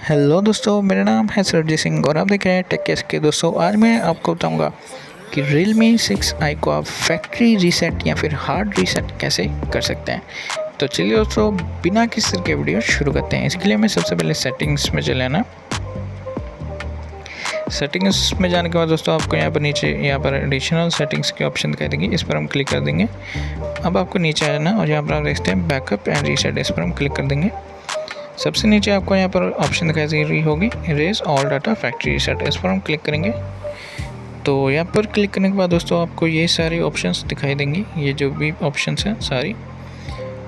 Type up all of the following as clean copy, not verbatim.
Hello दोस्तों, मेरा नाम है सरजीत सिंह और आप देख रहे हैं टेक केस के। दोस्तों आज मैं आपको बताऊंगा कि Realme 6i को आप फैक्ट्री रीसेट या फिर हार्ड रीसेट कैसे कर सकते हैं। तो चलिए दोस्तों, बिना किसी के वीडियो शुरू करते हैं। इसके लिए हमें सबसे पहले सेटिंग्स में चले आना। सेटिंग्स में जाने के बाद दोस्तों आपको यहाँ पर नीचे एडिशनल सेटिंग्स के ऑप्शन दिखाई देंगे, इस पर हम क्लिक कर देंगे। अब आपको नीचे आना और यहाँ पर आप देखते हैं बैकअप एंड रीसेट, इस पर हम क्लिक कर देंगे। सबसे नीचे आपको यहाँ पर ऑप्शन दिखाई दे रही होगी erase all data factory reset, इस पर हम क्लिक करेंगे। तो यहाँ पर क्लिक करने के बाद दोस्तों आपको ये सारी ऑप्शंस दिखाई देंगी, ये जो भी ऑप्शंस हैं सारी।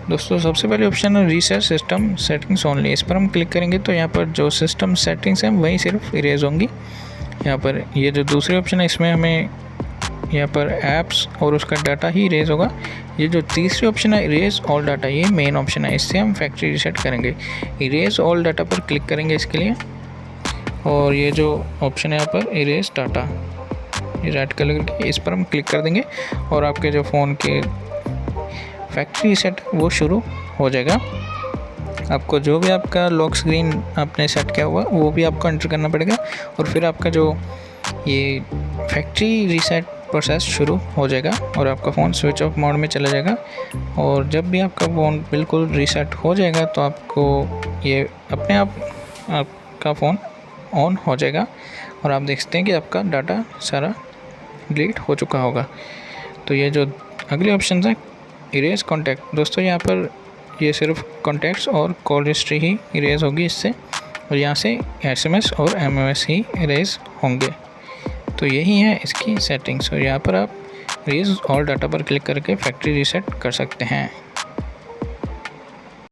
दोस्तों सबसे पहले ऑप्शन है रीसेट सिस्टम सेटिंग्स ओनली, इस पर हम क्लिक करेंगे तो यहाँ पर जो सिस्टम सेटिंग्स हैं वही सिर्फ इरेज होंगी। यहाँ पर ये जो दूसरी ऑप्शन है इसमें हमें यहाँ पर ऐप्स और उसका डाटा ही इरेज होगा। ये जो तीसरी ऑप्शन है इरेज ऑल डाटा, ये मेन ऑप्शन है, इससे हम फैक्ट्री रीसेट करेंगे। इरेज ऑल डाटा पर क्लिक करेंगे इसके लिए, और ये जो ऑप्शन है यहाँ पर इरेज डाटा, ये रेड कलर की, इस पर हम क्लिक कर देंगे और आपके जो फ़ोन के फैक्ट्री रीसेट वो शुरू हो जाएगा। आपको जो भी आपका लॉक स्क्रीन आपने सेट किया हुआ वो भी आपको एंटर करना पड़ेगा, और फिर आपका जो ये फैक्ट्री रीसेट प्रोसेस शुरू हो जाएगा और आपका फ़ोन स्विच ऑफ मोड में चला जाएगा। और जब भी आपका फ़ोन बिल्कुल रीसेट हो जाएगा तो आपको ये अपने आप आपका फ़ोन ऑन हो जाएगा और आप देख सकते हैं कि आपका डाटा सारा डिलीट हो चुका होगा। तो ये जो अगले ऑप्शन है इरेज कॉन्टैक्ट, दोस्तों यहाँ पर ये सिर्फ कॉन्टैक्ट्स और कॉल हिस्ट्री ही इरेज होगी इससे, और यहाँ से SMS और MMS ही इरेज होंगे। तो यही है इसकी सेटिंग्स, और यहाँ पर आप इरेज ऑल डाटा पर क्लिक करके फैक्ट्री रीसेट कर सकते हैं।